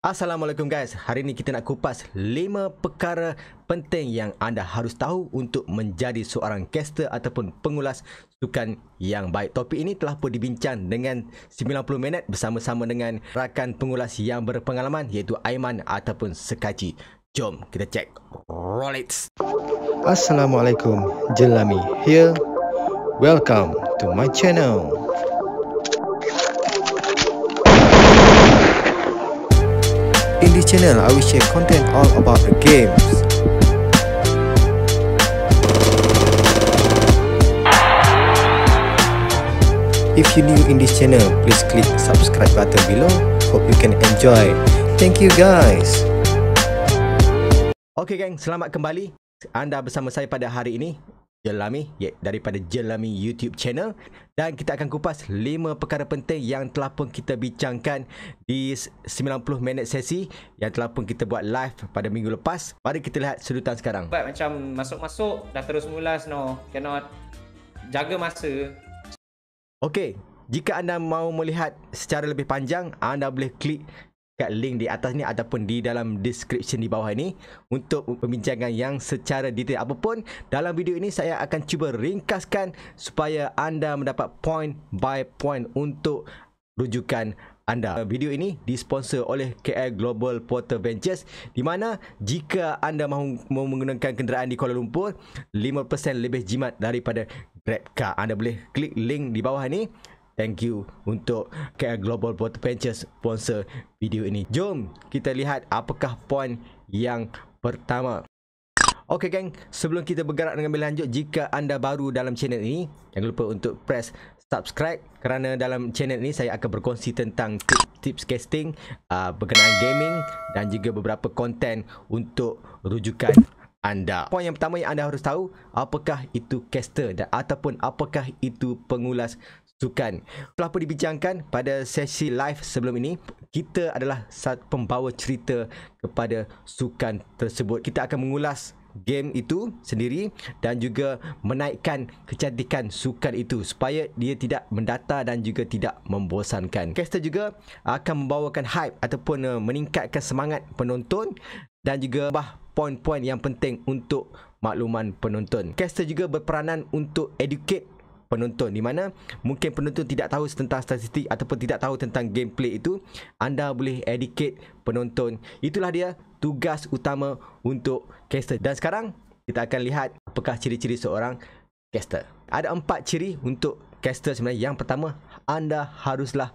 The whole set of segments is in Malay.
Assalamualaikum guys. Hari ini kita nak kupas 5 perkara penting yang anda harus tahu untuk menjadi seorang caster ataupun pengulas sukan yang baik. Topik ini telah pun dibincang dengan 90 minit bersama-sama dengan rakan pengulas yang berpengalaman iaitu Aiman ataupun Sekaji. Jom kita cek. Roll it. Assalamualaikum, Jelami here. Welcome to my channel. In this channel, I will share content all about the games. If you're new in this channel, please click subscribe button below. Hope you can enjoy. Thank you guys. Okey geng, selamat kembali. Anda bersama saya pada hari ini, Jelami, daripada Jelami YouTube channel, dan kita akan kupas 5 perkara penting yang telah pun kita bincangkan di 90 minit sesi yang telah pun kita buat live pada minggu lepas. Mari kita lihat sedutan sekarang. Macam masuk-masuk dah terus mulas, no, cannot jaga masa. Okey, jika anda mahu melihat secara lebih panjang, anda boleh klik kat link di atas ni ataupun di dalam description di bawah ini untuk pembincangan yang secara detail. Apapun dalam video ini saya akan cuba ringkaskan supaya anda mendapat point by point untuk rujukan anda. Video ini disponsor oleh KL Global Porter Ventures, di mana jika anda mahu menggunakan kenderaan di Kuala Lumpur, 5% lebih jimat daripada GrabCar. Anda boleh klik link di bawah ni. Thank you untuk KL Global Porter Ventures sponsor video ini. Jom kita lihat apakah poin yang pertama. Okey geng, sebelum kita bergerak dengan lebih lanjut, jika anda baru dalam channel ini, jangan lupa untuk press subscribe, kerana dalam channel ini saya akan berkongsi tentang tips casting berkenaan gaming dan juga beberapa konten untuk rujukan anda. Poin yang pertama yang anda harus tahu, apakah itu caster dan ataupun apakah itu pengulas sukan. Telah pun dibincangkan pada sesi live sebelum ini, kita adalah pembawa cerita kepada sukan tersebut. Kita akan mengulas game itu sendiri dan juga menaikkan kecantikan sukan itu supaya dia tidak mendata dan juga tidak membosankan. Caster juga akan membawakan hype ataupun meningkatkan semangat penonton dan juga poin-poin yang penting untuk makluman penonton. Caster juga berperanan untuk educate penonton, di mana mungkin penonton tidak tahu tentang statistik ataupun tidak tahu tentang gameplay itu. Anda boleh educate penonton. Itulah dia tugas utama untuk caster. Dan sekarang kita akan lihat apakah ciri-ciri seorang caster. Ada 4 ciri untuk caster sebenarnya. Yang pertama, anda haruslah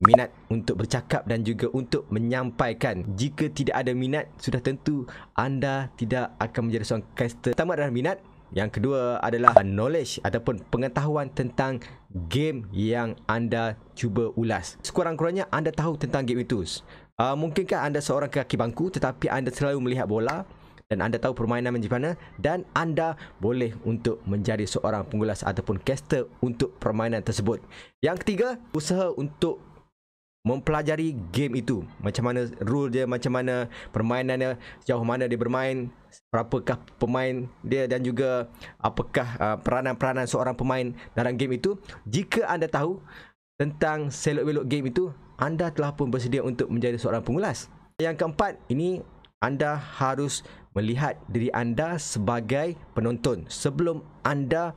minat untuk bercakap dan juga untuk menyampaikan. Jika tidak ada minat, sudah tentu anda tidak akan menjadi seorang caster. Pertama adalah minat. Yang kedua adalah knowledge ataupun pengetahuan tentang game yang anda cuba ulas. Sekurang-kurangnya anda tahu tentang game itu. Mungkinkah anda seorang kaki bangku tetapi anda selalu melihat bola dan anda tahu permainan macam mana, dan anda boleh untuk menjadi seorang pengulas ataupun caster untuk permainan tersebut. Yang ketiga, usaha untuk mempelajari game itu, macam mana rule dia, macam mana permainannya, sejauh mana dia bermain, berapakah pemain dia dan juga apakah peranan-peranan seorang pemain dalam game itu. Jika anda tahu tentang selok-belok game itu, anda telah pun bersedia untuk menjadi seorang pengulas. Yang keempat, ini anda harus melihat diri anda sebagai penonton sebelum anda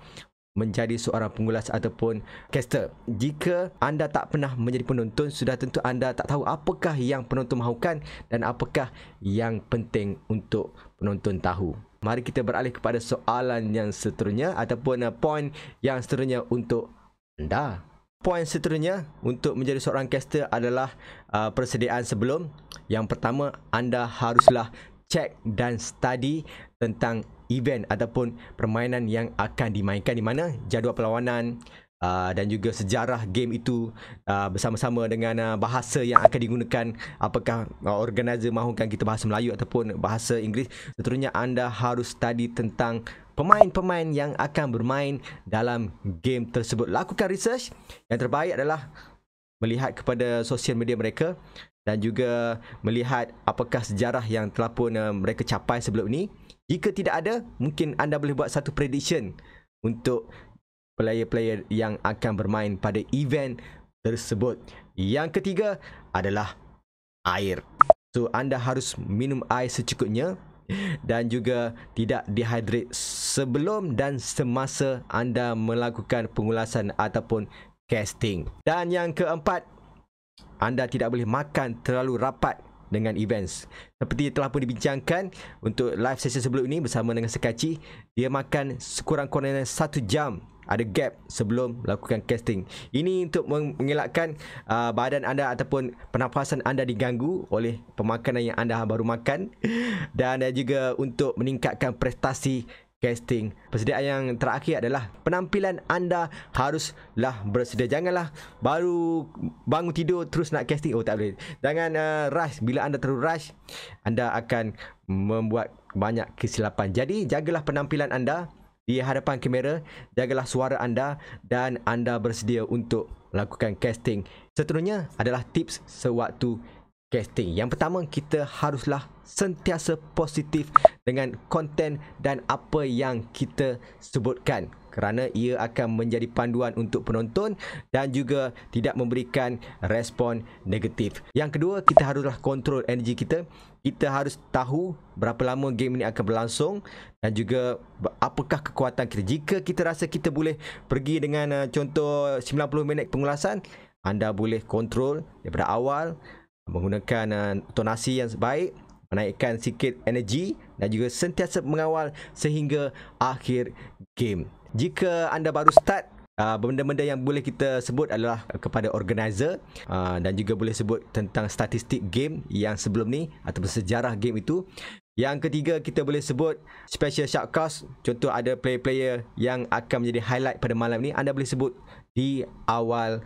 menjadi seorang pengulas ataupun caster. Jika anda tak pernah menjadi penonton, sudah tentu anda tak tahu apakah yang penonton mahukan dan apakah yang penting untuk penonton tahu. Mari kita beralih kepada soalan yang seterusnya ataupun poin yang seterusnya untuk anda. Poin seterusnya untuk menjadi seorang caster adalah persediaan sebelum. Yang pertama, anda haruslah cek dan study tentang event ataupun permainan yang akan dimainkan, di mana jadual perlawanan dan juga sejarah game itu bersama-sama dengan bahasa yang akan digunakan. Apakah organizer mahukan kita bahasa Melayu ataupun bahasa Inggeris. Seterusnya anda harus study tentang pemain-pemain yang akan bermain dalam game tersebut. Lakukan research. Yang terbaik adalah melihat kepada sosial media mereka dan juga melihat apakah sejarah yang telah pun mereka capai sebelum ini. Jika tidak ada, mungkin anda boleh buat satu prediction untuk player-player yang akan bermain pada event tersebut. Yang ketiga adalah air. So anda harus minum air secukupnya dan juga tidak dehydrate sebelum dan semasa anda melakukan pengulasan ataupun casting. Dan yang keempat, anda tidak boleh makan terlalu rapat dengan events. Seperti telah pun dibincangkan untuk live session sebelum ini bersama dengan Sekachi, dia makan sekurang-kurangnya 1 jam ada gap sebelum melakukan casting. Ini untuk mengelakkan badan anda ataupun pernafasan anda diganggu oleh pemakanan yang anda baru makan, dan juga untuk meningkatkan prestasi casting. Persediaan yang terakhir adalah penampilan anda haruslah bersedia. Janganlah baru bangun tidur terus nak casting. Oh, tak boleh. Jangan rush. Bila anda terlalu rush, anda akan membuat banyak kesilapan. Jadi jagalah penampilan anda di hadapan kamera, jagalah suara anda dan anda bersedia untuk melakukan casting. Seterusnya adalah tips sewaktu casting. Yang pertama, kita haruslah sentiasa positif dengan konten dan apa yang kita sebutkan, kerana ia akan menjadi panduan untuk penonton dan juga tidak memberikan respon negatif. Yang kedua, kita haruslah kontrol energi kita. Kita harus tahu berapa lama game ini akan berlangsung dan juga apakah kekuatan kita. Jika kita rasa kita boleh pergi dengan contoh 90 minit pengulasan, anda boleh kontrol daripada awal menggunakan tonasi yang baik, menaikkan sikit energi dan juga sentiasa mengawal sehingga akhir game. Jika anda baru start, benda-benda yang boleh kita sebut adalah kepada organizer, dan juga boleh sebut tentang statistik game yang sebelum ni ataupun sejarah game itu. Yang ketiga, kita boleh sebut special shoutcast. Contoh ada player-player yang akan menjadi highlight pada malam ni, anda boleh sebut di awal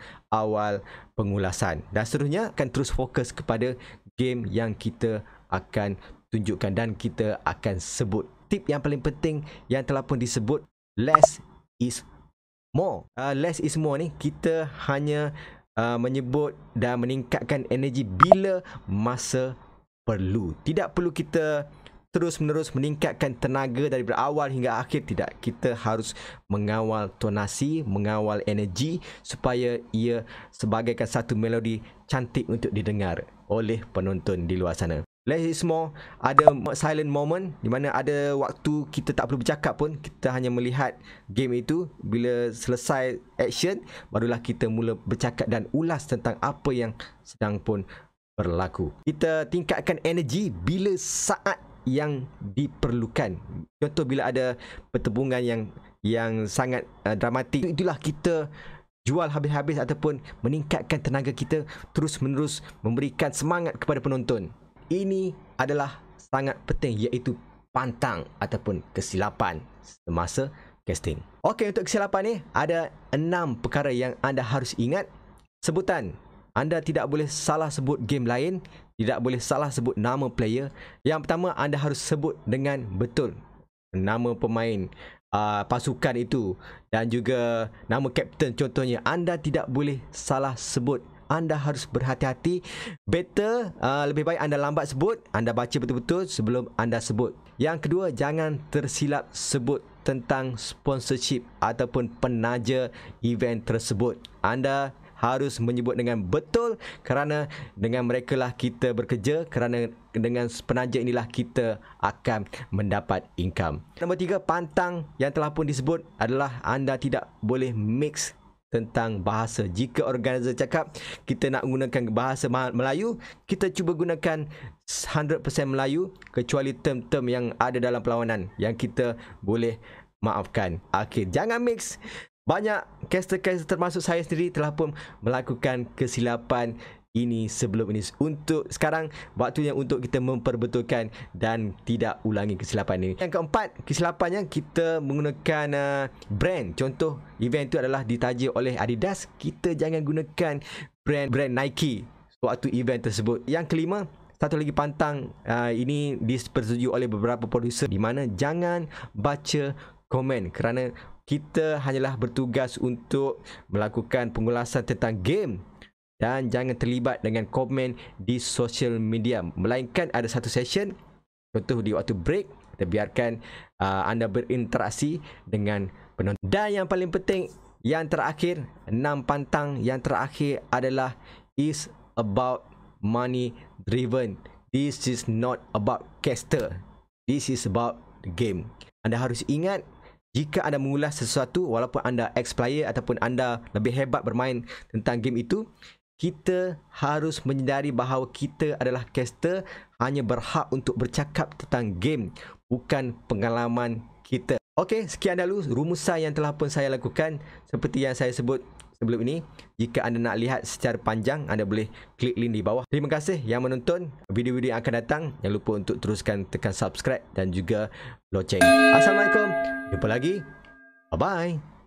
pengulasan. Dan seterusnya akan terus fokus kepada game yang kita akan tunjukkan dan kita akan sebut. Tip yang paling penting yang telah pun disebut, less is more. Less is more ni kita hanya menyebut dan meningkatkan energi bila masa perlu. Tidak perlu kita terus-menerus meningkatkan tenaga dari awal hingga akhir. Tidak. Kita harus mengawal tonasi, mengawal energi supaya ia sebagaikan satu melodi cantik untuk didengar oleh penonton di luar sana. Less is more. Ada silent moment di mana ada waktu kita tak perlu bercakap pun, kita hanya melihat game itu. Bila selesai action, barulah kita mula bercakap dan ulas tentang apa yang sedang pun berlaku. Kita tingkatkan energi bila saat yang diperlukan. Contoh bila ada pertembungan yang sangat dramatik, itulah kita jual habis-habis ataupun meningkatkan tenaga kita, terus-menerus memberikan semangat kepada penonton. Ini adalah sangat penting, iaitu pantang ataupun kesilapan semasa casting. Okey, untuk kesilapan ni ada 6 perkara yang anda harus ingat. Sebutan, anda tidak boleh salah sebut game lain, tidak boleh salah sebut nama player. Yang pertama, anda harus sebut dengan betul nama pemain pasukan itu dan juga nama kapten contohnya. Anda tidak boleh salah sebut. Anda harus berhati-hati. Better, lebih baik anda lambat sebut, anda baca betul-betul sebelum anda sebut. Yang kedua, jangan tersilap sebut tentang sponsorship ataupun penaja event tersebut. Anda harus menyebut dengan betul, kerana dengan mereka lah kita bekerja, kerana dengan penaja inilah kita akan mendapat income. Nombor 3, pantang yang telah pun disebut adalah anda tidak boleh mix tentang bahasa. Jika organizer cakap kita nak gunakan bahasa Melayu, kita cuba gunakan 100% Melayu kecuali term-term yang ada dalam perlawanan yang kita boleh maafkan. Okey, jangan mix. Banyak caster-caster termasuk saya sendiri telah pun melakukan kesilapan ini sebelum ini. Untuk sekarang, waktunya untuk kita memperbetulkan dan tidak ulangi kesilapan ini. Yang keempat, kesilapannya kita menggunakan brand. Contoh, event itu adalah ditaja oleh Adidas. Kita jangan gunakan brand Nike waktu event tersebut. Yang kelima, satu lagi pantang, ini dipersetujui oleh beberapa produser, di mana jangan baca komen, kerana kita hanyalah bertugas untuk melakukan pengulasan tentang game dan jangan terlibat dengan komen di social media. Melainkan ada satu session, contoh di waktu break, kita biarkan anda berinteraksi dengan penonton. Dan yang paling penting, yang terakhir, 6 pantang yang terakhir adalah is about money driven This is not about caster. This is about the game. Anda harus ingat, jika anda mengulas sesuatu, walaupun anda ex-player ataupun anda lebih hebat bermain tentang game itu, kita harus menyedari bahawa kita adalah caster hanya berhak untuk bercakap tentang game, bukan pengalaman kita. Okey, sekian dahulu rumusan yang telah pun saya lakukan. Seperti yang saya sebut sebelum ini, jika anda nak lihat secara panjang, anda boleh klik link di bawah. Terima kasih yang menonton video-video yang akan datang. Jangan lupa untuk teruskan tekan subscribe dan juga loceng. Assalamualaikum. Jumpa lagi. Bye-bye.